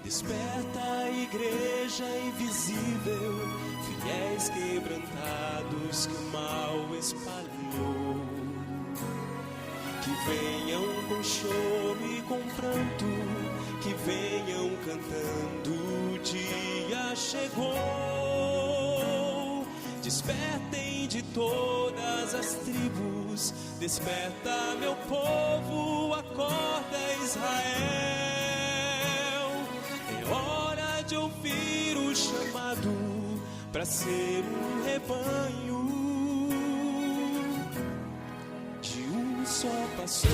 Desperta a igreja invisível, fiéis quebrantados que o mal espalhou. Que venham com choro e com pranto, que venham cantando, o dia chegou. Despertem de todas as tribos, desperta meu povo, acorda Israel. É hora de ouvir o chamado para ser um rebanho de um só pastor.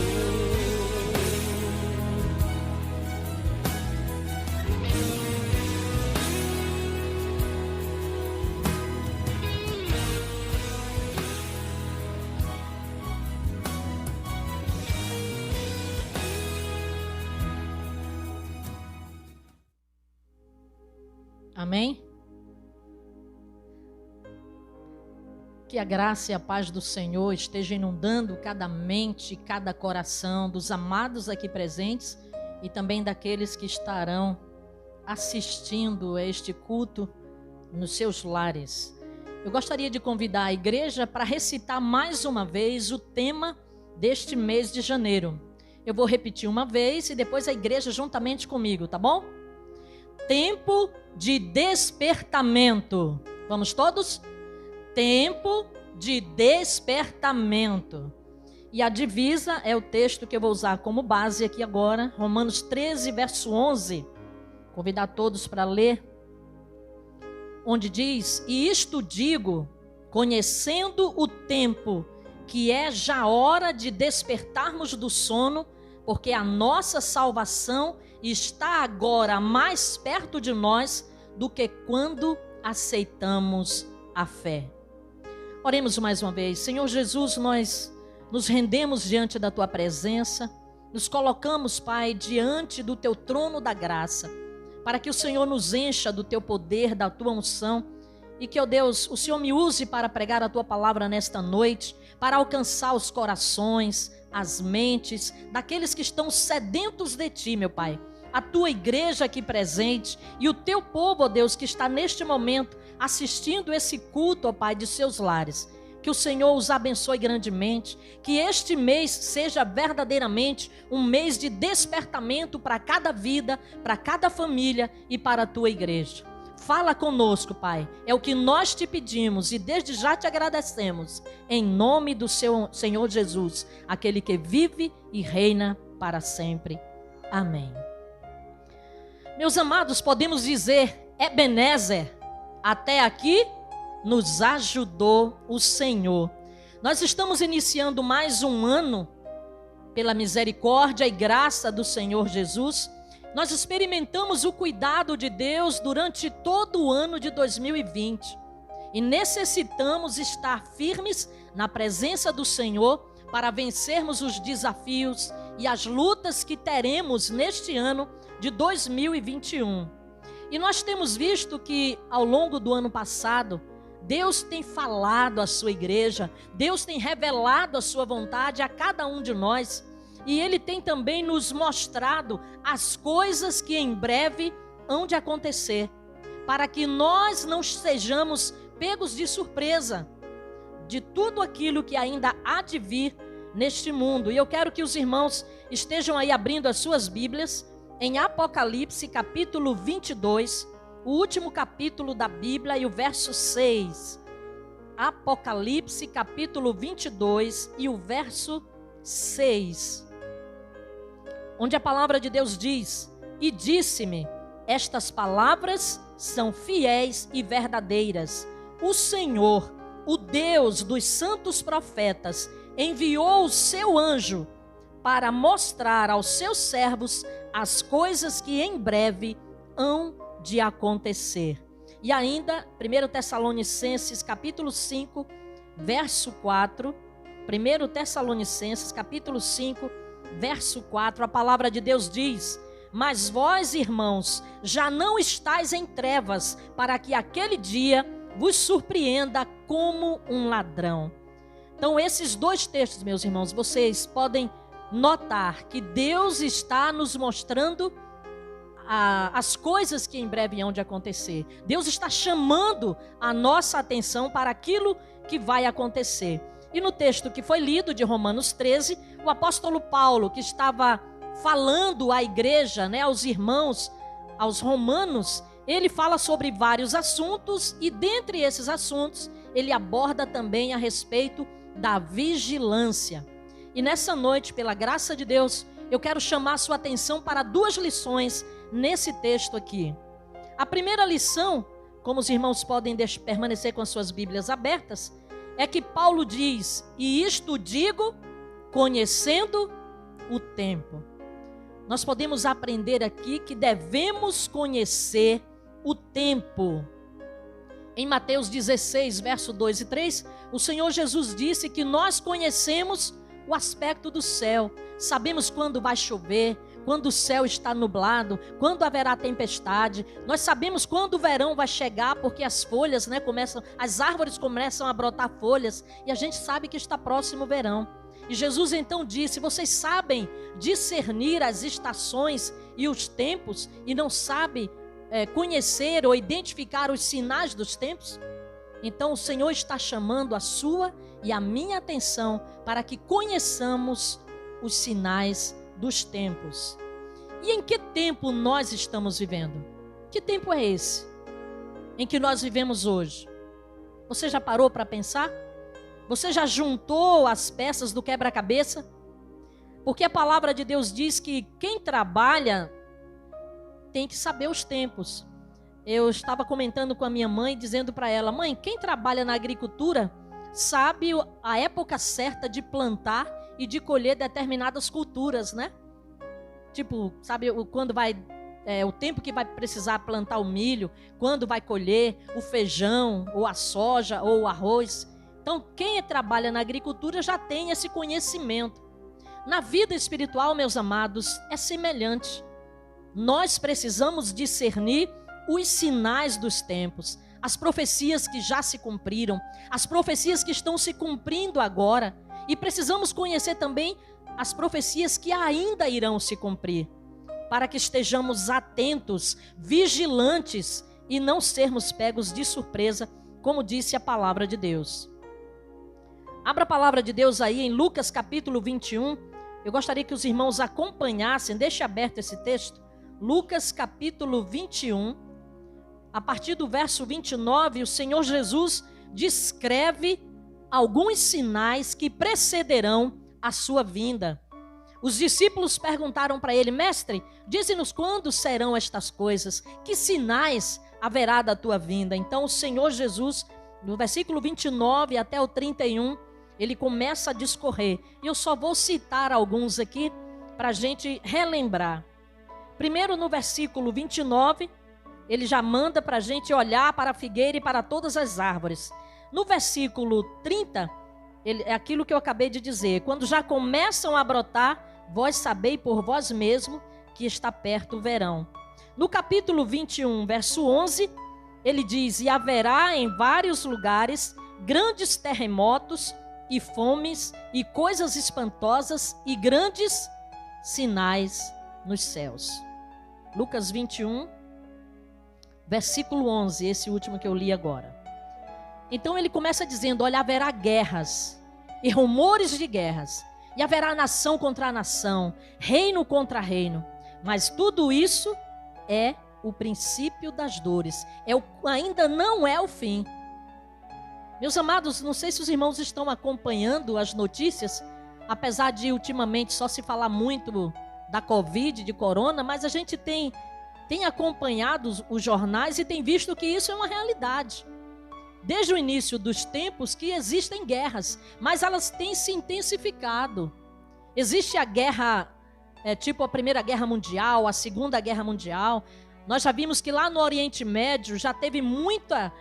Amém? Que a graça e a paz do Senhor esteja inundando cada mente, cada coração dos amados aqui presentes e também daqueles que estarão assistindo a este culto nos seus lares. Eu gostaria de convidar a igreja para recitar mais uma vez o tema deste mês de janeiro. Eu vou repetir uma vez e depois a igreja juntamente comigo, tá bom? Tempo de despertamento. Vamos todos? Tempo de despertamento. E a divisa é o texto que eu vou usar como base aqui agora, Romanos 13, verso 11. Convidar todos para ler. Onde diz: e isto digo, conhecendo o tempo, que é já hora de despertarmos do sono, porque a nossa salvação está agora mais perto de nós do que quando aceitamos a fé. Oremos mais uma vez. Senhor Jesus, nós nos rendemos diante da Tua presença, nos colocamos, Pai, diante do Teu trono da graça, para que o Senhor nos encha do Teu poder, da Tua unção, e que, ó Deus, o Senhor me use para pregar a Tua palavra nesta noite, para alcançar os corações, as mentes daqueles que estão sedentos de Ti, meu Pai. A Tua igreja aqui presente e o Teu povo, ó Deus, que está neste momento assistindo esse culto, ó Pai, de seus lares. Que o Senhor os abençoe grandemente, que este mês seja verdadeiramente um mês de despertamento para cada vida, para cada família e para a Tua igreja. Fala conosco, Pai, é o que nós te pedimos e desde já te agradecemos, em nome do Senhor Jesus, aquele que vive e reina para sempre. Amém. Meus amados, podemos dizer, Ebenezer, até aqui nos ajudou o Senhor. Nós estamos iniciando mais um ano, pela misericórdia e graça do Senhor Jesus. Nós experimentamos o cuidado de Deus durante todo o ano de 2020 e necessitamos estar firmes na presença do Senhor para vencermos os desafios e as lutas que teremos neste ano de 2021. E nós temos visto que ao longo do ano passado, Deus tem falado à sua igreja, Deus tem revelado a sua vontade a cada um de nós. E Ele tem também nos mostrado as coisas que em breve hão de acontecer, para que nós não sejamos pegos de surpresa de tudo aquilo que ainda há de vir neste mundo. E eu quero que os irmãos estejam aí abrindo as suas Bíblias em Apocalipse capítulo 22, o último capítulo da Bíblia e o verso 6. Apocalipse capítulo 22 e o verso 6. Onde a palavra de Deus diz: e disse-me, estas palavras são fiéis e verdadeiras. O Senhor, o Deus dos santos profetas, enviou o seu anjo para mostrar aos seus servos as coisas que em breve hão de acontecer. E ainda, 1 Tessalonicenses capítulo 5, verso 4. 1 Tessalonicenses capítulo 5, verso 4, a palavra de Deus diz: mas vós, irmãos, já não estáis em trevas, para que aquele dia vos surpreenda como um ladrão. Então, esses dois textos, meus irmãos, vocês podem notar que Deus está nos mostrando as coisas que em breve hão de acontecer. Deus está chamando a nossa atenção para aquilo que vai acontecer. E no texto que foi lido de Romanos 13, o apóstolo Paulo, que estava falando à igreja, aos irmãos, aos romanos, ele fala sobre vários assuntos e dentre esses assuntos ele aborda também a respeito da vigilância. E nessa noite, pela graça de Deus, eu quero chamar a sua atenção para 2 lições nesse texto aqui. A primeira lição, como os irmãos podem permanecer com as suas Bíblias abertas, é que Paulo diz: e isto digo, conhecendo o tempo. Nós podemos aprender aqui que devemos conhecer o tempo. Em Mateus 16, verso 2 e 3, o Senhor Jesus disse que nós conhecemos o aspecto do céu. Sabemos quando vai chover, quando o céu está nublado, quando haverá tempestade. Nós sabemos quando o verão vai chegar, porque as folhas, as árvores começam a brotar folhas, e a gente sabe que está próximo o verão. E Jesus então disse: vocês sabem discernir as estações e os tempos e não sabem conhecer ou identificar os sinais dos tempos? Então o Senhor está chamando a sua e a minha atenção para que conheçamos os sinais dos tempos. E em que tempo nós estamos vivendo? Que tempo é esse em que nós vivemos hoje? Você já parou para pensar? Você já juntou as peças do quebra-cabeça? Porque a palavra de Deus diz que quem trabalha tem que saber os tempos. Eu estava comentando com a minha mãe, dizendo para ela: mãe, quem trabalha na agricultura sabe a época certa de plantar e de colher determinadas culturas, Tipo, sabe quando vai, o tempo que vai precisar plantar o milho, quando vai colher o feijão, ou a soja, ou o arroz. Então, quem trabalha na agricultura já tem esse conhecimento. Na vida espiritual, meus amados, é semelhante. Nós precisamos discernir os sinais dos tempos, as profecias que já se cumpriram, as profecias que estão se cumprindo agora, e precisamos conhecer também as profecias que ainda irão se cumprir, para que estejamos atentos, vigilantes e não sermos pegos de surpresa, como disse a palavra de Deus. Abra a palavra de Deus aí em Lucas capítulo 21. Eu gostaria que os irmãos acompanhassem, deixe aberto esse texto. Lucas capítulo 21, a partir do verso 29, o Senhor Jesus descreve alguns sinais que precederão a sua vinda. Os discípulos perguntaram para ele: mestre, dize-nos quando serão estas coisas, que sinais haverá da tua vinda? Então o Senhor Jesus, no versículo 29 até o 31, ele começa a discorrer. E eu só vou citar alguns aqui para a gente relembrar. Primeiro, no versículo 29, ele já manda para a gente olhar para a figueira e para todas as árvores. No versículo 30, é aquilo que eu acabei de dizer: quando já começam a brotar, vós sabei por vós mesmo que está perto o verão. No capítulo 21, verso 11, ele diz: e haverá em vários lugares grandes terremotos e fomes e coisas espantosas e grandes sinais nos céus. Lucas 21, versículo 11, esse último que eu li agora. Então ele começa dizendo: olha, haverá guerras e rumores de guerras, e haverá nação contra nação, reino contra reino, mas tudo isso é o princípio das dores, ainda não é o fim. Meus amados, não sei se os irmãos estão acompanhando as notícias, apesar de ultimamente só se falar muito da Covid, de corona, mas a gente tem acompanhado os jornais e tem visto que isso é uma realidade. Desde o início dos tempos que existem guerras, mas elas têm se intensificado. Existe a guerra, tipo a Primeira Guerra Mundial, a Segunda Guerra Mundial. Nós já vimos que lá no Oriente Médio já teve muita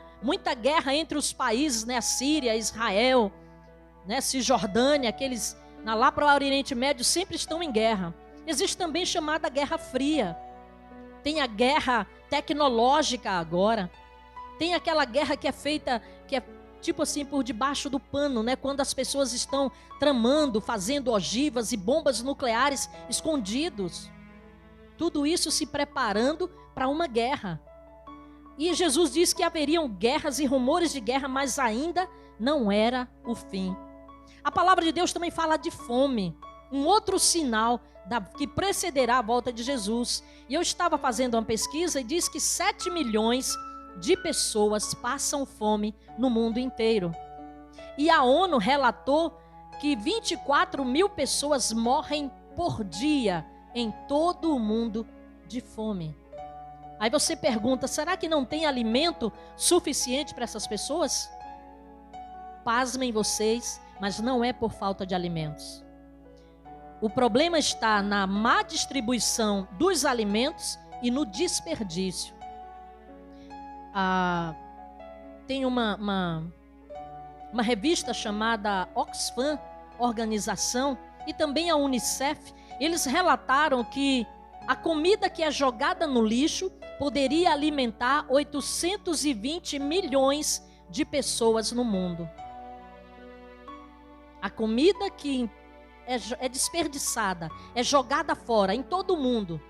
guerra entre os países, a Síria, Israel, Cisjordânia, aqueles lá para o Oriente Médio sempre estão em guerra. Existe também chamada Guerra Fria. Tem a guerra tecnológica agora. Tem aquela guerra que é feita, que é tipo assim, por debaixo do pano, quando as pessoas estão tramando, fazendo ogivas e bombas nucleares escondidos. Tudo isso se preparando para uma guerra. E Jesus disse que haveriam guerras e rumores de guerra, mas ainda não era o fim. A palavra de Deus também fala de fome, um outro sinal que precederá a volta de Jesus. E eu estava fazendo uma pesquisa e diz que 7 milhões de pessoas passam fome no mundo inteiro. E a ONU relatou que 24 mil pessoas morrem por dia em todo o mundo de fome. Aí você pergunta, será que não tem alimento suficiente para essas pessoas? Pasmem vocês, mas não é por falta de alimentos. O problema está na má distribuição dos alimentos e no desperdício. Tem uma revista chamada Oxfam, organização, e também a Unicef, eles relataram que a comida que é jogada no lixo poderia alimentar 820 milhões de pessoas no mundo. A comida que é desperdiçada, é jogada fora em todo o mundo,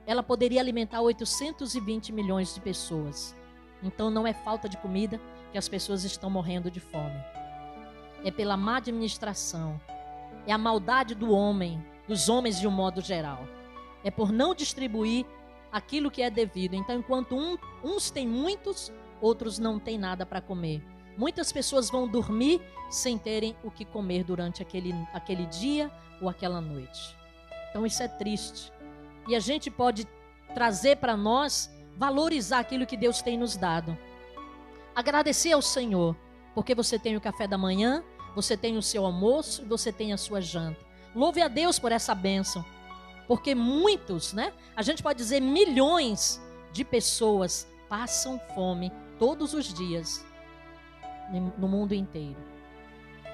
ela poderia alimentar 820 milhões de pessoas. Então não é falta de comida que as pessoas estão morrendo de fome. É pela má administração, é a maldade do homem, dos homens de um modo geral. É por não distribuir aquilo que é devido. Então, enquanto uns têm muitos, outros não têm nada para comer. Muitas pessoas vão dormir sem terem o que comer durante aquele dia ou aquela noite. Então, isso é triste. E a gente pode trazer para nós, valorizar aquilo que Deus tem nos dado. Agradecer ao Senhor, porque você tem o café da manhã, você tem o seu almoço, você tem a sua janta. Louve a Deus por essa bênção. Porque muitos, a gente pode dizer milhões de pessoas passam fome todos os dias no mundo inteiro.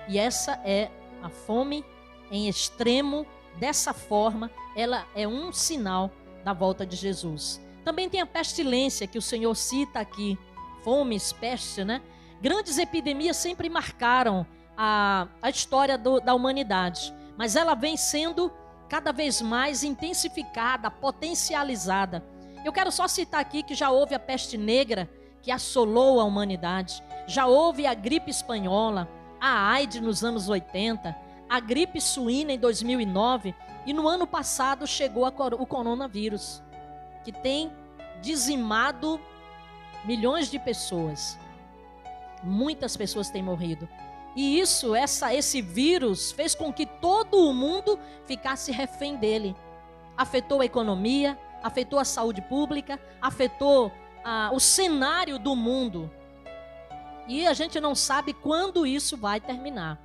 E essa é a fome em extremo. Dessa forma, ela é um sinal da volta de Jesus. Também tem a pestilência que o Senhor cita aqui. Fomes, peste, Grandes epidemias sempre marcaram a história da humanidade. Mas ela vem sendo cada vez mais intensificada, potencializada. Eu quero só citar aqui que já houve a peste negra que assolou a humanidade. Já houve a gripe espanhola, a AIDS nos anos 80, a gripe suína em 2009 e no ano passado chegou o coronavírus, que tem dizimado milhões de pessoas. Muitas pessoas têm morrido. E esse vírus fez com que todo o mundo ficasse refém dele. Afetou a economia, afetou a saúde pública, afetou o cenário do mundo. E a gente não sabe quando isso vai terminar.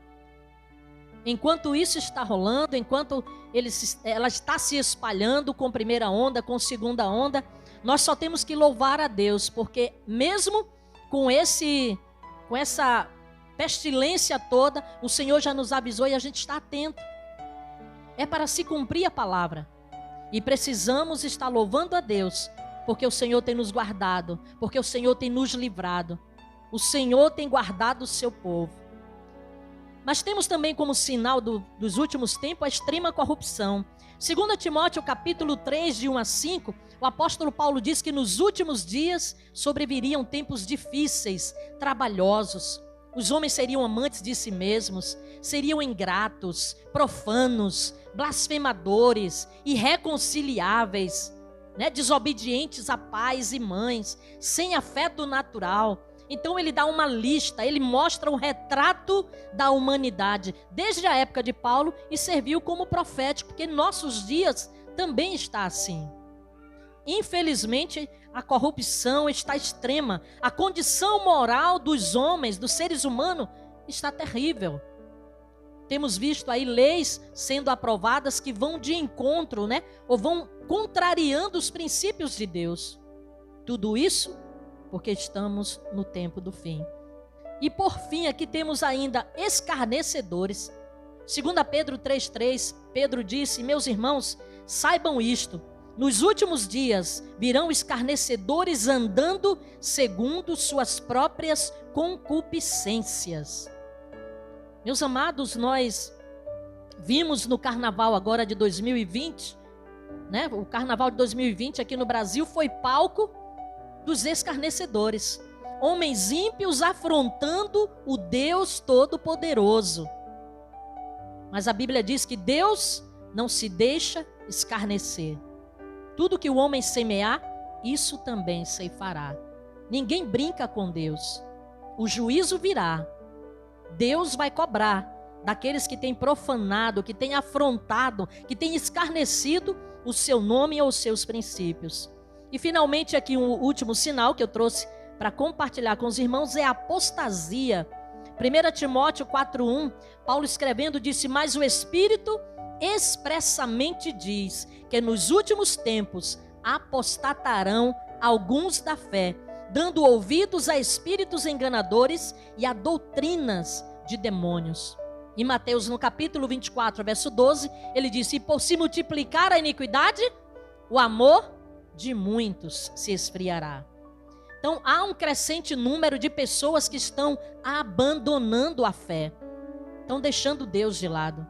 Enquanto isso está rolando, enquanto ela está se espalhando com primeira onda, com segunda onda, nós só temos que louvar a Deus, porque mesmo com essa pestilência toda, o Senhor já nos avisou e a gente está atento. É para se cumprir a palavra. E precisamos estar louvando a Deus, porque o Senhor tem nos guardado, porque o Senhor tem nos livrado. O Senhor tem guardado o seu povo. Mas temos também como sinal dos últimos tempos a extrema corrupção. 2 Timóteo capítulo 3, de 1 a 5, o apóstolo Paulo diz que nos últimos dias sobreviriam tempos difíceis, trabalhosos. Os homens seriam amantes de si mesmos, seriam ingratos, profanos, blasfemadores, irreconciliáveis, desobedientes a pais e mães, sem afeto natural. Então ele dá uma lista, ele mostra um retrato da humanidade, desde a época de Paulo, e serviu como profético, porque em nossos dias também está assim. Infelizmente, a corrupção está extrema. A condição moral dos homens, dos seres humanos, está terrível. Temos visto aí leis sendo aprovadas que vão de encontro, ou vão contrariando os princípios de Deus. Tudo isso porque estamos no tempo do fim. E por fim, aqui temos ainda escarnecedores. 2 Pedro 3,3, Pedro disse: meus irmãos, saibam isto. Nos últimos dias virão escarnecedores andando segundo suas próprias concupiscências. Meus amados, nós vimos no carnaval agora de 2020 né? O carnaval de 2020 aqui no Brasil foi palco dos escarnecedores. Homens ímpios afrontando o Deus Todo-Poderoso. Mas a Bíblia diz que Deus não se deixa escarnecer. Tudo que o homem semear, isso também ceifará. Ninguém brinca com Deus. O juízo virá. Deus vai cobrar daqueles que têm profanado, que têm afrontado, que têm escarnecido o seu nome ou os seus princípios. E finalmente aqui um último sinal que eu trouxe para compartilhar com os irmãos é a apostasia. 1 Timóteo 4:1, Paulo escrevendo disse: mas o Espírito expressamente diz que nos últimos tempos apostatarão alguns da fé, dando ouvidos a espíritos enganadores e a doutrinas de demônios. Em Mateus, no capítulo 24, verso 12, ele disse: e por se multiplicar a iniquidade, o amor de muitos se esfriará. Então, há um crescente número de pessoas que estão abandonando a fé, estão deixando Deus de lado.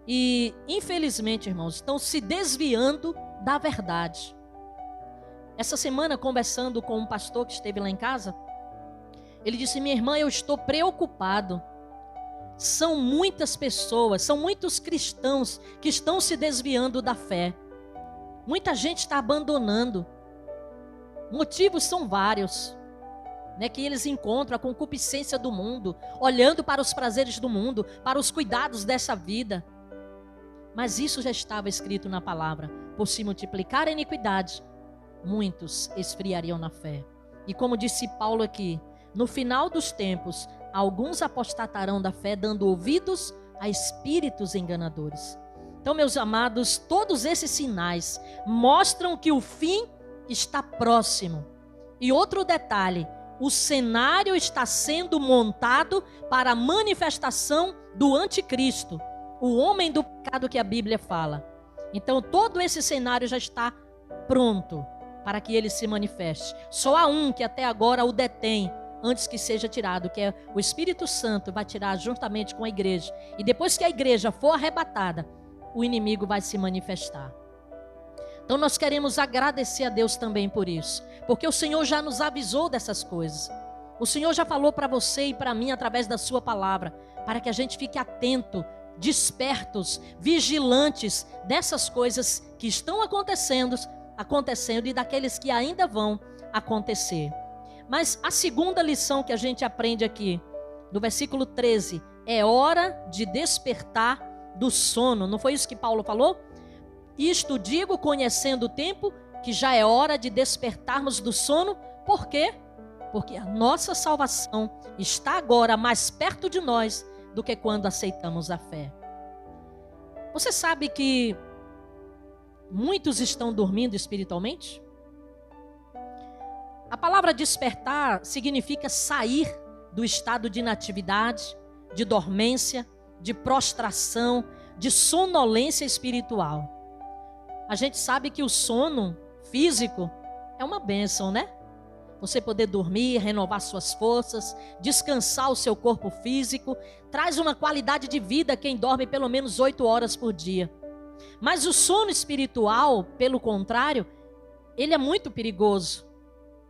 E, infelizmente, irmãos, estão se desviando da verdade. Essa semana, conversando com um pastor que esteve lá em casa, ele disse: minha irmã, eu estou preocupado. São muitas pessoas, são muitos cristãos que estão se desviando da fé. Muita gente está abandonando. Motivos são vários, né, que eles encontram a concupiscência do mundo, olhando para os prazeres do mundo, para os cuidados dessa vida. Mas isso já estava escrito na palavra: por se multiplicar a iniquidade, muitos esfriariam na fé. E como disse Paulo aqui, no final dos tempos, alguns apostatarão da fé, dando ouvidos a espíritos enganadores. Então, meus amados, todos esses sinais mostram que o fim está próximo. E outro detalhe: o cenário está sendo montado para a manifestação do anticristo, o homem do pecado que a Bíblia fala. Então, todo esse cenário já está pronto para que ele se manifeste. Só há um que até agora o detém antes que seja tirado, que é o Espírito Santo. Vai tirar juntamente com a igreja. E depois que a igreja for arrebatada, o inimigo vai se manifestar. Então nós queremos agradecer a Deus também por isso, porque o Senhor já nos avisou dessas coisas. O Senhor já falou para você e para mim através da sua palavra, para que a gente fique atento, despertos, vigilantes dessas coisas que estão acontecendo e daqueles que ainda vão acontecer. Mas a segunda lição que a gente aprende aqui, no versículo 13, é hora de despertar do sono. Não foi isso que Paulo falou? Isto digo, conhecendo o tempo, que já é hora de despertarmos do sono. Por quê? Porque a nossa salvação está agora mais perto de nós do que quando aceitamos a fé. Você sabe que muitos estão dormindo espiritualmente? A palavra despertar significa sair do estado de inatividade, de dormência, de prostração, de sonolência espiritual. A gente sabe que o sono físico é uma bênção, né? Você poder dormir, renovar suas forças, descansar o seu corpo físico, traz uma qualidade de vida quem dorme pelo menos 8 horas por dia. Mas o sono espiritual, pelo contrário, ele é muito perigoso.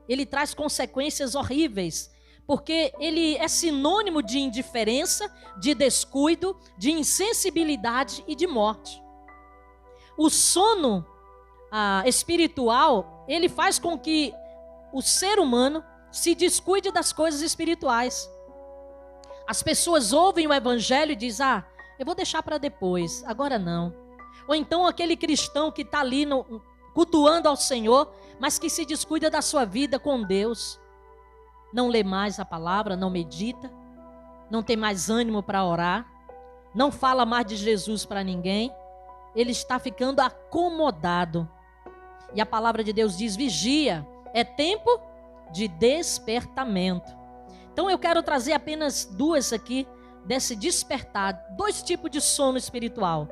Ele traz consequências horríveis, porque ele é sinônimo de indiferença, de descuido, de insensibilidade e de morte. O sono espiritual, ele faz com que o ser humano se descuide das coisas espirituais. As pessoas ouvem o evangelho e dizem: eu vou deixar para depois, agora não. Ou então aquele cristão que está ali cultuando ao Senhor, mas que se descuida da sua vida com Deus. Não lê mais a palavra, não medita, não tem mais ânimo para orar, não fala mais de Jesus para ninguém. Ele está ficando acomodado. E a palavra de Deus diz: vigia, é tempo de despertamento. Então eu quero trazer apenas duas aqui, desse despertar, 2 tipos de sono espiritual.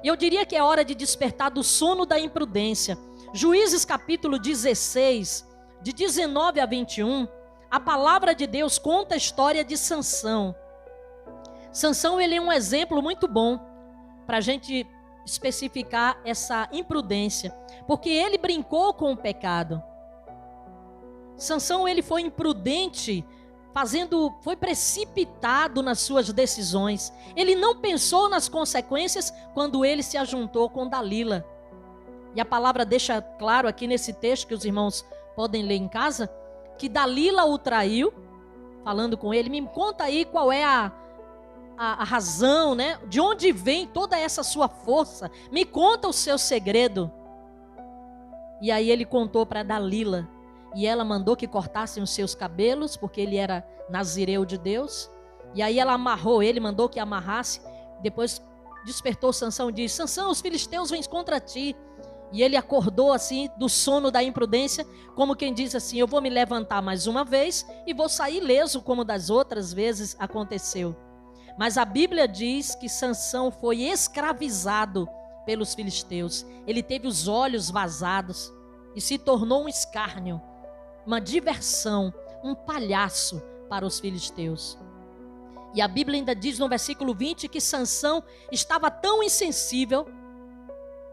E eu diria que é hora de despertar do sono da imprudência. Juízes capítulo 16, de 19 a 21, a palavra de Deus conta a história de Sansão. Sansão, ele é um exemplo muito bom para a gente especificar essa imprudência, porque ele brincou com o pecado. Sansão, ele foi imprudente, foi precipitado nas suas decisões. Ele não pensou nas consequências quando ele se ajuntou com Dalila. E a palavra deixa claro aqui nesse texto, que os irmãos podem ler em casa, que Dalila o traiu, falando com ele. Me conta aí qual é a razão, né? De onde vem toda essa sua força? Me conta o seu segredo. E aí ele contou para Dalila. E ela mandou que cortassem os seus cabelos, porque ele era nazireu de Deus. E aí ela amarrou ele, mandou que amarrasse. Depois despertou Sansão e disse: Sansão, os filisteus vêm contra ti. E ele acordou assim do sono da imprudência, como quem diz assim: eu vou me levantar mais uma vez e vou sair ileso, como das outras vezes aconteceu. Mas a Bíblia diz que Sansão foi escravizado pelos filisteus. Ele teve os olhos vazados e se tornou um escárnio, uma diversão, um palhaço para os filisteus. E a Bíblia ainda diz no versículo 20 que Sansão estava tão insensível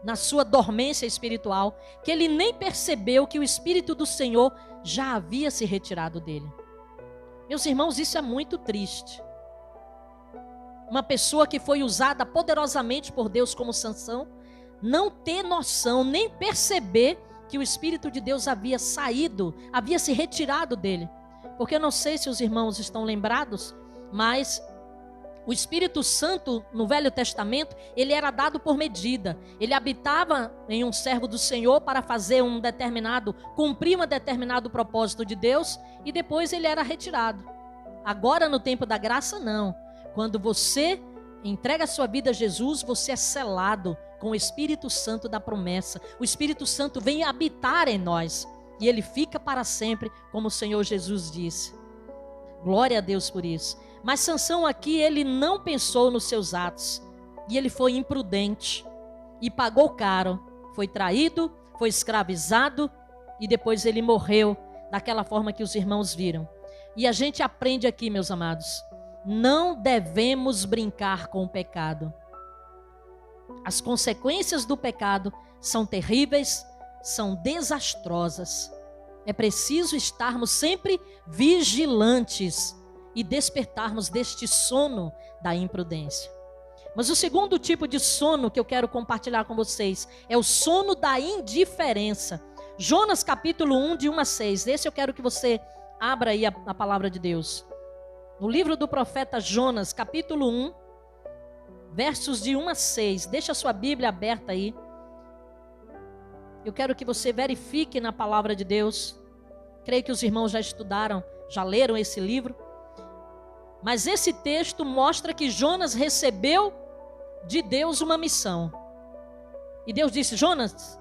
na sua dormência espiritual que ele nem percebeu que o Espírito do Senhor já havia se retirado dele. Meus irmãos, isso é muito triste. Uma pessoa que foi usada poderosamente por Deus como Sansão, não ter noção, nem perceber que o Espírito de Deus havia saído, havia se retirado dele. Porque eu não sei se os irmãos estão lembrados, mas o Espírito Santo no Velho Testamento, ele era dado por medida. Ele habitava em um servo do Senhor para fazer cumprir um determinado propósito de Deus, e depois ele era retirado. Agora no tempo da graça não. Quando você entrega a sua vida a Jesus, você é selado com o Espírito Santo da promessa. O Espírito Santo vem habitar em nós e ele fica para sempre, como o Senhor Jesus disse. Glória a Deus por isso. Mas Sansão aqui, ele não pensou nos seus atos e ele foi imprudente e pagou caro. Foi traído, foi escravizado e depois ele morreu daquela forma que os irmãos viram. E a gente aprende aqui, meus amados, não devemos brincar com o pecado. As consequências do pecado são terríveis, são desastrosas. É preciso estarmos sempre vigilantes e despertarmos deste sono da imprudência. Mas o segundo tipo de sono que eu quero compartilhar com vocês é o sono da indiferença. Jonas capítulo 1, de 1 a 6. Esse eu quero que você abra aí a palavra de Deus. No livro do profeta Jonas, capítulo 1, versos de 1 a 6. Deixa a sua Bíblia aberta aí. Eu quero que você verifique na palavra de Deus. Creio que os irmãos já estudaram, já leram esse livro. Mas esse texto mostra que Jonas recebeu de Deus uma missão. E Deus disse: Jonas,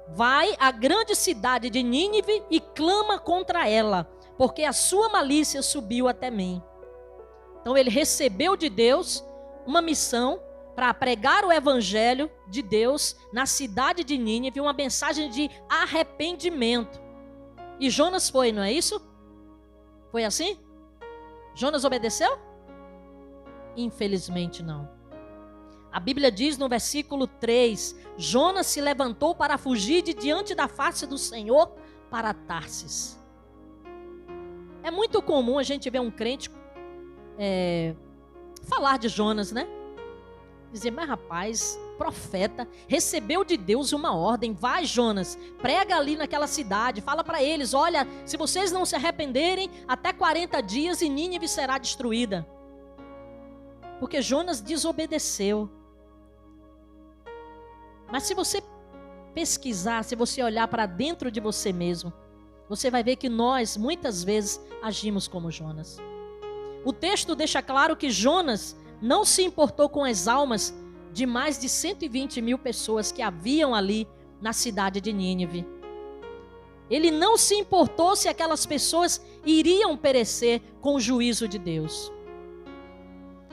vai à grande cidade de Nínive e clama contra ela, porque a sua malícia subiu até mim. Então ele recebeu de Deus uma missão para pregar o evangelho de Deus na cidade de Nínive, uma mensagem de arrependimento. E Jonas foi, não é isso? Foi assim? Jonas obedeceu? Infelizmente não. A Bíblia diz no versículo 3, Jonas se levantou para fugir de diante da face do Senhor para Tarsis. É muito comum a gente ver um crente falar de Jonas, né? Dizer, mas rapaz, profeta, recebeu de Deus uma ordem, vai Jonas, prega ali naquela cidade, fala para eles, olha, se vocês não se arrependerem, até 40 dias e Nínive será destruída. Porque Jonas desobedeceu. Mas se você pesquisar, se você olhar para dentro de você mesmo, você vai ver que nós, muitas vezes, agimos como Jonas. O texto deixa claro que Jonas não se importou com as almas de mais de 120 mil pessoas que haviam ali na cidade de Nínive. Ele não se importou se aquelas pessoas iriam perecer com o juízo de Deus.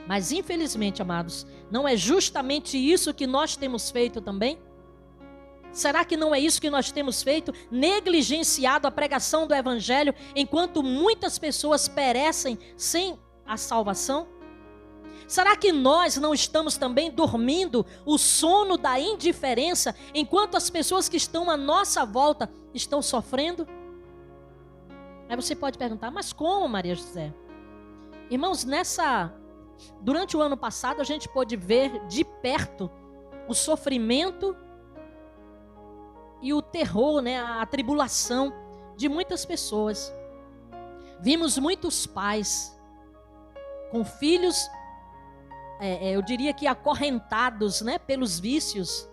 Mas infelizmente, amados, não é justamente isso que nós temos feito também? Será que não é isso que nós temos feito? Negligenciado a pregação do evangelho, enquanto muitas pessoas perecem sem a salvação? Será que nós não estamos também dormindo o sono da indiferença, enquanto as pessoas que estão à nossa volta estão sofrendo? Aí você pode perguntar, mas como, Maria José? Irmãos, durante o ano passado a gente pôde ver de perto o sofrimento e o terror, né, a tribulação de muitas pessoas. Vimos muitos pais com filhos, eu diria que acorrentados, né, pelos vícios.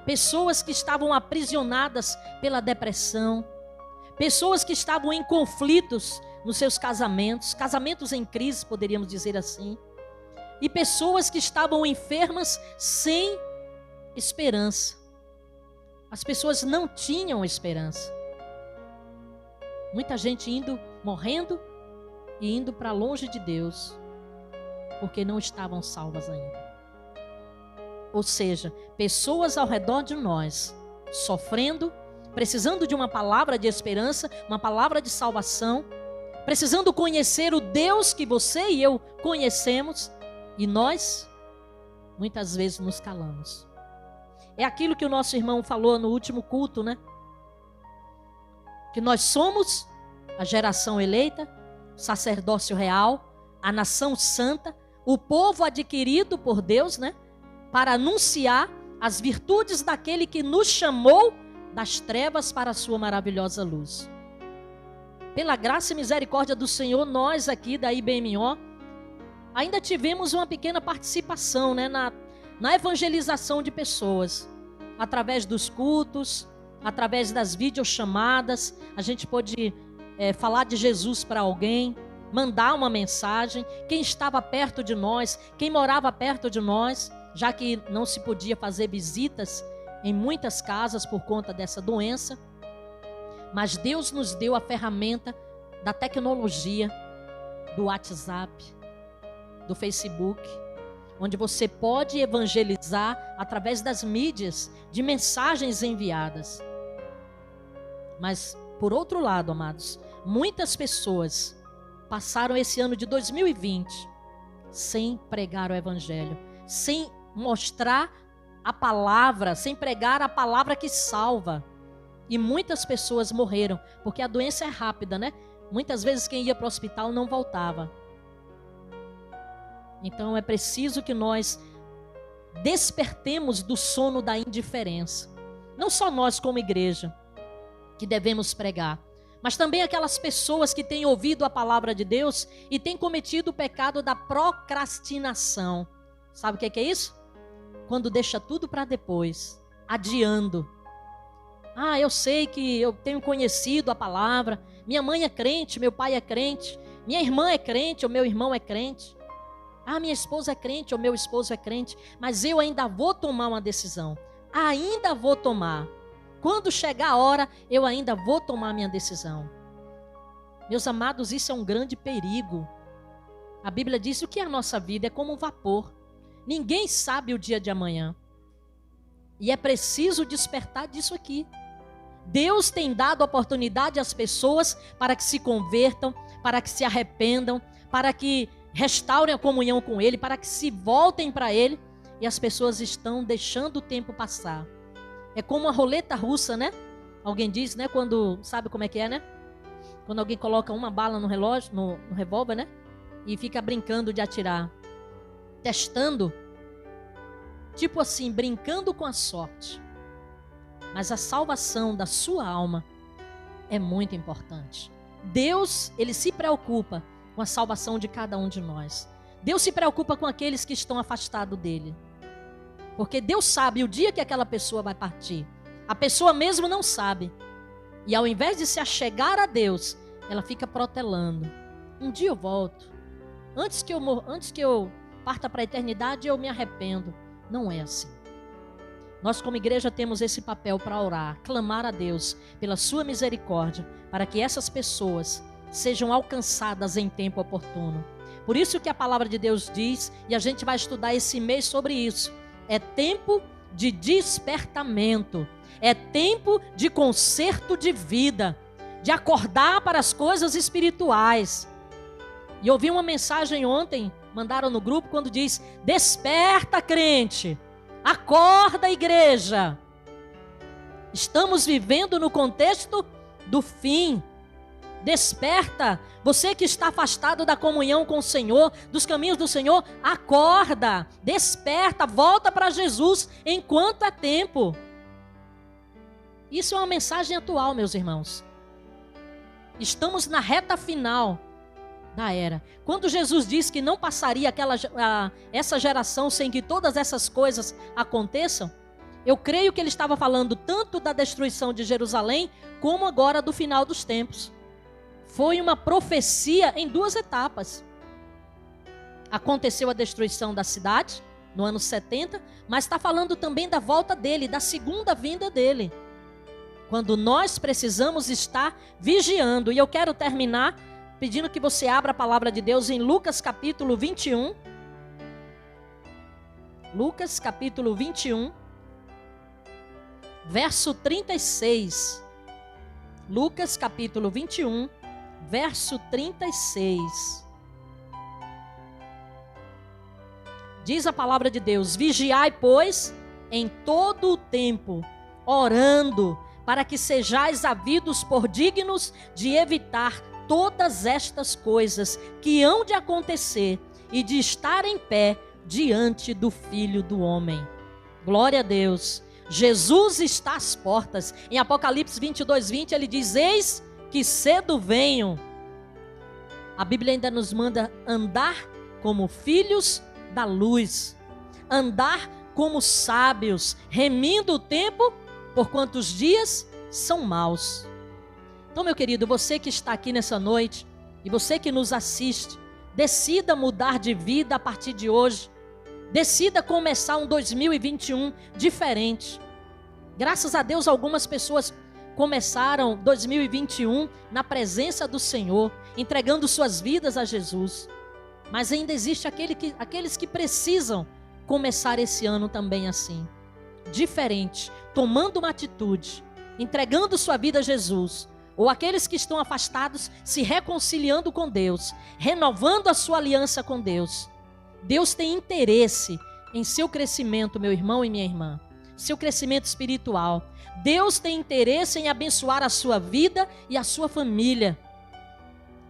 Pessoas que estavam aprisionadas pela depressão. Pessoas que estavam em conflitos nos seus casamentos em crise, poderíamos dizer assim. E pessoas que estavam enfermas sem esperança. As pessoas não tinham esperança. Muita gente morrendo e indo para longe de Deus, porque não estavam salvas ainda. Ou seja, pessoas ao redor de nós, sofrendo, precisando de uma palavra de esperança, uma palavra de salvação, precisando conhecer o Deus que você e eu conhecemos, e nós, muitas vezes, nos calamos. É aquilo que o nosso irmão falou no último culto, né? Que nós somos a geração eleita, o sacerdócio real, a nação santa, o povo adquirido por Deus, né? Para anunciar as virtudes daquele que nos chamou das trevas para a sua maravilhosa luz. Pela graça e misericórdia do Senhor, nós aqui da IBMO, ainda tivemos uma pequena participação, né, na evangelização de pessoas. Através dos cultos, através das videochamadas, a gente pôde falar de Jesus para alguém, mandar uma mensagem, quem estava perto de nós, quem morava perto de nós, já que não se podia fazer visitas em muitas casas por conta dessa doença. Mas Deus nos deu a ferramenta da tecnologia, do WhatsApp, do Facebook, onde você pode evangelizar através das mídias, de mensagens enviadas. Mas, por outro lado, amados, muitas pessoas passaram esse ano de 2020 sem pregar o evangelho, sem mostrar a palavra, sem pregar a palavra que salva. E muitas pessoas morreram, porque a doença é rápida, né? Muitas vezes quem ia para o hospital não voltava. Então é preciso que nós despertemos do sono da indiferença. Não só nós como igreja, que devemos pregar, mas também aquelas pessoas que têm ouvido a palavra de Deus e têm cometido o pecado da procrastinação. Sabe o que é isso? Quando deixa tudo para depois, adiando. Eu sei que eu tenho conhecido a palavra, minha mãe é crente, meu pai é crente, minha irmã é crente, o meu irmão é crente. Minha esposa é crente, ou meu esposo é crente, mas eu ainda vou tomar uma decisão. Ainda vou tomar. Quando chegar a hora, eu ainda vou tomar minha decisão. Meus amados, isso é um grande perigo. A Bíblia diz que a nossa vida é como um vapor. Ninguém sabe o dia de amanhã. E é preciso despertar disso aqui. Deus tem dado oportunidade às pessoas para que se convertam, para que se arrependam, para que restaurem a comunhão com Ele, para que se voltem para Ele, e as pessoas estão deixando o tempo passar. É como uma roleta russa, né? Alguém diz, né? Sabe como é que é, né? Quando alguém coloca uma bala no relógio, no revólver, né? E fica brincando de atirar. Testando. Tipo assim, brincando com a sorte. Mas a salvação da sua alma é muito importante. Deus, Ele se preocupa com a salvação de cada um de nós. Deus se preocupa com aqueles que estão afastados dele. Porque Deus sabe o dia que aquela pessoa vai partir. A pessoa mesmo não sabe. E ao invés de se achegar a Deus, ela fica protelando. Um dia eu volto. Antes que eu parta para a eternidade, eu me arrependo. Não é assim. Nós como igreja temos esse papel para orar, clamar a Deus pela sua misericórdia, para que essas pessoas sejam alcançadas em tempo oportuno. Por isso que a palavra de Deus diz, e a gente vai estudar esse mês sobre isso, é tempo de despertamento, é tempo de conserto de vida, de acordar para as coisas espirituais. E eu ouvi uma mensagem ontem mandaram no grupo quando diz: desperta, crente, acorda, igreja. Estamos vivendo no contexto do fim. Desperta, você que está afastado da comunhão com o Senhor, dos caminhos do Senhor, acorda, desperta, volta para Jesus enquanto é tempo. Isso é uma mensagem atual, meus irmãos. Estamos na reta final da era. Quando Jesus disse que não passaria essa geração sem que todas essas coisas aconteçam, eu creio que ele estava falando tanto da destruição de Jerusalém, como agora do final dos tempos. Foi uma profecia em duas etapas. Aconteceu a destruição da cidade, no ano 70, mas está falando também da volta dele, da segunda vinda dele. Quando nós precisamos estar vigiando. E eu quero terminar pedindo que você abra a palavra de Deus em Lucas capítulo 21. Lucas capítulo 21, verso 36. Lucas capítulo 21, verso 36. Diz a palavra de Deus: vigiai, pois, em todo o tempo, orando, para que sejais havidos por dignos de evitar todas estas coisas que hão de acontecer e de estar em pé diante do Filho do Homem. Glória a Deus. Jesus está às portas. Em Apocalipse 22:20 ele diz: eis que cedo venho. A Bíblia ainda nos manda andar como filhos da luz, andar como sábios, remindo o tempo, porquanto os dias são maus. Então, meu querido, você que está aqui nessa noite e você que nos assiste, decida mudar de vida a partir de hoje. Decida começar um 2021 diferente. Graças a Deus, algumas pessoas começaram 2021 na presença do Senhor, entregando suas vidas a Jesus. Mas ainda existe aqueles que precisam começar esse ano também assim, diferente, tomando uma atitude, entregando sua vida a Jesus. Ou aqueles que estão afastados, se reconciliando com Deus, renovando a sua aliança com Deus. Deus tem interesse em seu crescimento, meu irmão e minha irmã, seu crescimento espiritual. Deus tem interesse em abençoar a sua vida e a sua família.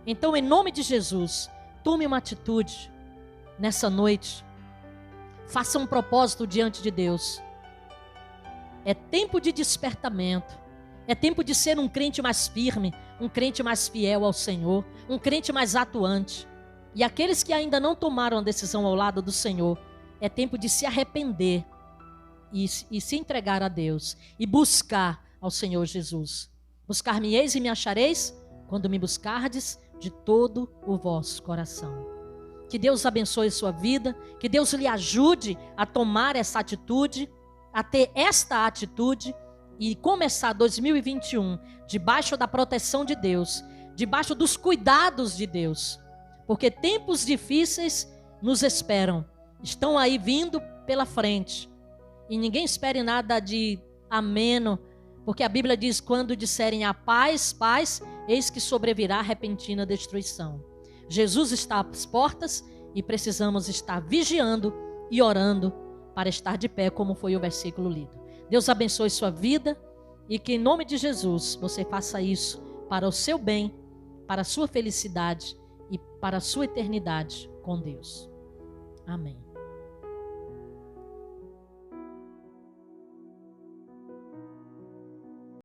Então, em nome de Jesus, tome uma atitude nessa noite. Faça um propósito diante de Deus. É tempo de despertamento. É tempo de ser um crente mais firme, um crente mais fiel ao Senhor, um crente mais atuante. E aqueles que ainda não tomaram a decisão ao lado do Senhor, é tempo de se arrepender e se entregar a Deus e buscar ao Senhor Jesus. Buscar-me-eis e me achareis quando me buscardes de todo o vosso coração. Que Deus abençoe sua vida, que Deus lhe ajude a tomar essa atitude, a ter esta atitude e começar 2021 debaixo da proteção de Deus, debaixo dos cuidados de Deus, porque tempos difíceis nos esperam, estão aí vindo pela frente, e ninguém espere nada de ameno, porque a Bíblia diz: quando disserem a paz, paz, eis que sobrevirá repentina destruição. Jesus está às portas e precisamos estar vigiando e orando para estar de pé, como foi o versículo lido. Deus abençoe sua vida e que em nome de Jesus você faça isso para o seu bem, para a sua felicidade e para a sua eternidade com Deus. Amém.